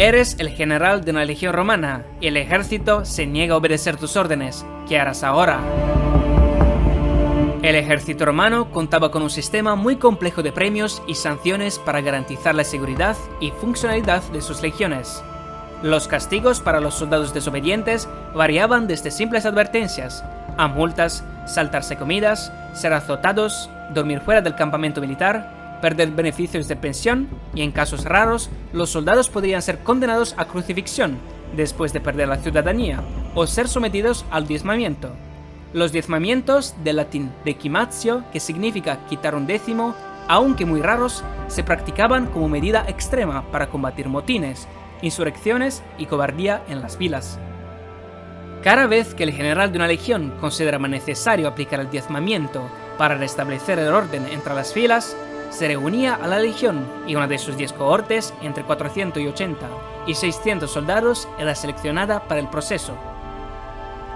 Eres el general de una legión romana y el ejército se niega a obedecer tus órdenes. ¿Qué harás ahora? El ejército romano contaba con un sistema muy complejo de premios y sanciones para garantizar la seguridad y funcionalidad de sus legiones. Los castigos para los soldados desobedientes variaban desde simples advertencias, a multas, saltarse comidas, ser azotados, dormir fuera del campamento militar, perder beneficios de pensión y, en casos raros, los soldados podrían ser condenados a crucifixión después de perder la ciudadanía o ser sometidos al diezmamiento. Los diezmamientos, del latín decimatio, que significa quitar un décimo, aunque muy raros, se practicaban como medida extrema para combatir motines, insurrecciones y cobardía en las filas. Cada vez que el general de una legión consideraba necesario aplicar el diezmamiento para restablecer el orden entre las filas, se reunía a la legión y una de sus 10 cohortes, entre 480 y 600 soldados, era seleccionada para el proceso.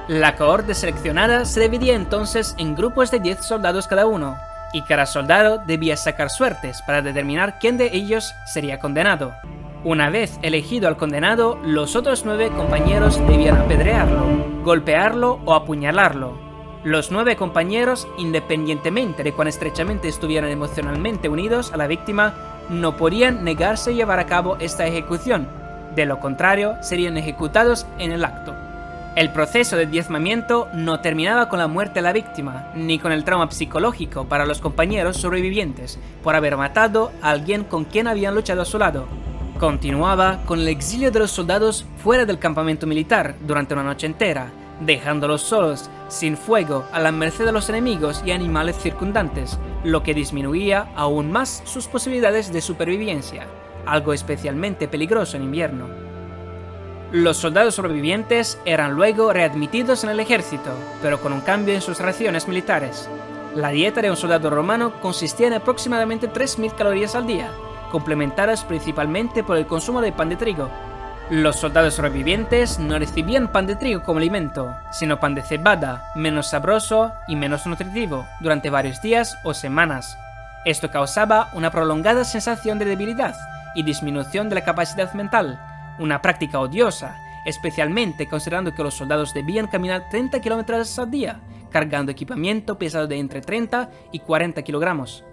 La cohorte seleccionada se dividía entonces en grupos de 10 soldados cada uno, y cada soldado debía sacar suertes para determinar quién de ellos sería condenado. Una vez elegido al condenado, los otros 9 compañeros debían apedrearlo, golpearlo o apuñalarlo. Los 9 compañeros, independientemente de cuán estrechamente estuvieran emocionalmente unidos a la víctima, no podían negarse a llevar a cabo esta ejecución. De lo contrario, serían ejecutados en el acto. El proceso de diezmamiento no terminaba con la muerte de la víctima, ni con el trauma psicológico para los compañeros sobrevivientes por haber matado a alguien con quien habían luchado a su lado. Continuaba con el exilio de los soldados fuera del campamento militar durante una noche entera, dejándolos solos, sin fuego, a la merced de los enemigos y animales circundantes, lo que disminuía aún más sus posibilidades de supervivencia, algo especialmente peligroso en invierno. Los soldados sobrevivientes eran luego readmitidos en el ejército, pero con un cambio en sus raciones militares. La dieta de un soldado romano consistía en aproximadamente 3.000 calorías al día, complementadas principalmente por el consumo de pan de trigo. Los soldados sobrevivientes no recibían pan de trigo como alimento, sino pan de cebada, menos sabroso y menos nutritivo, durante varios días o semanas. Esto causaba una prolongada sensación de debilidad y disminución de la capacidad mental, una práctica odiosa, especialmente considerando que los soldados debían caminar 30 kilómetros al día, cargando equipamiento pesado de entre 30 y 40 kilogramos.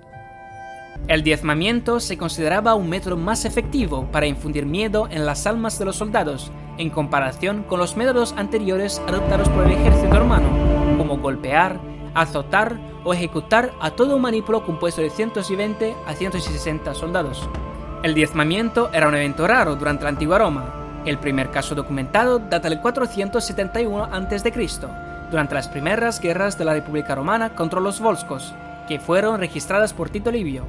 El diezmamiento se consideraba un método más efectivo para infundir miedo en las almas de los soldados, en comparación con los métodos anteriores adoptados por el ejército romano, como golpear, azotar o ejecutar a todo un manípulo compuesto de 120 a 160 soldados. El diezmamiento era un evento raro durante la antigua Roma. El primer caso documentado data del 471 a.C., durante las primeras guerras de la República Romana contra los volscos, que fueron registradas por Tito Livio.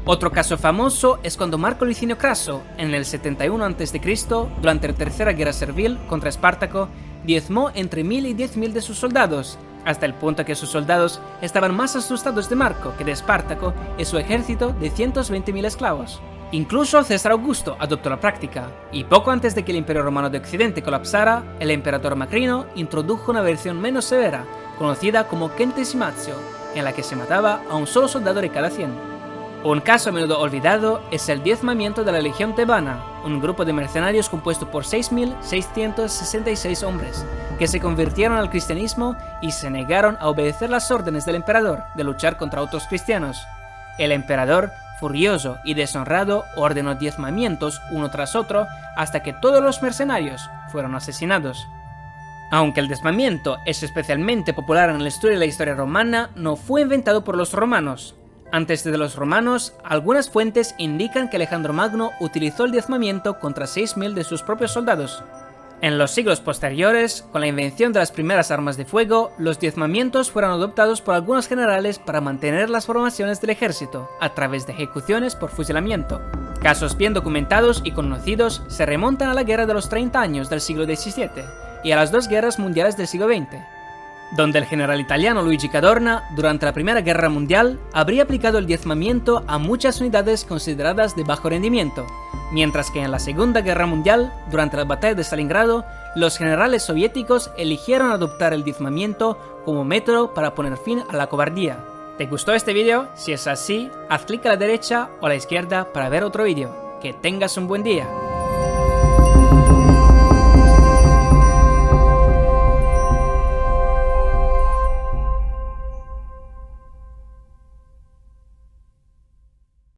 Otro caso famoso es cuando Marco Licinio Craso, en el 71 a.C., durante la Tercera Guerra Servil contra Espartaco, diezmó entre 1.000 y 10.000 de sus soldados, hasta el punto que sus soldados estaban más asustados de Marco que de Espartaco y su ejército de 120.000 esclavos. Incluso César Augusto adoptó la práctica, y poco antes de que el Imperio Romano de Occidente colapsara, el emperador Macrino introdujo una versión menos severa, conocida como centesimatio, en la que se mataba a un solo soldado de cada 100. Un caso a menudo olvidado es el diezmamiento de la Legión Tebana, un grupo de mercenarios compuesto por 6.666 hombres, que se convirtieron al cristianismo y se negaron a obedecer las órdenes del emperador de luchar contra otros cristianos. El emperador, furioso y deshonrado, ordenó diezmamientos uno tras otro hasta que todos los mercenarios fueron asesinados. Aunque el diezmamiento es especialmente popular en el estudio de la historia romana, no fue inventado por los romanos. Antes de los romanos, algunas fuentes indican que Alejandro Magno utilizó el diezmamiento contra 6.000 de sus propios soldados. En los siglos posteriores, con la invención de las primeras armas de fuego, los diezmamientos fueron adoptados por algunos generales para mantener las formaciones del ejército, a través de ejecuciones por fusilamiento. Casos bien documentados y conocidos se remontan a la Guerra de los 30 años del siglo XVII y a las 2 guerras mundiales del siglo XX. Donde el general italiano Luigi Cadorna, durante la Primera Guerra Mundial, habría aplicado el diezmamiento a muchas unidades consideradas de bajo rendimiento, mientras que en la Segunda Guerra Mundial, durante la batalla de Stalingrado, los generales soviéticos eligieron adoptar el diezmamiento como método para poner fin a la cobardía. ¿Te gustó este vídeo? Si es así, haz clic a la derecha o a la izquierda para ver otro vídeo. Que tengas un buen día.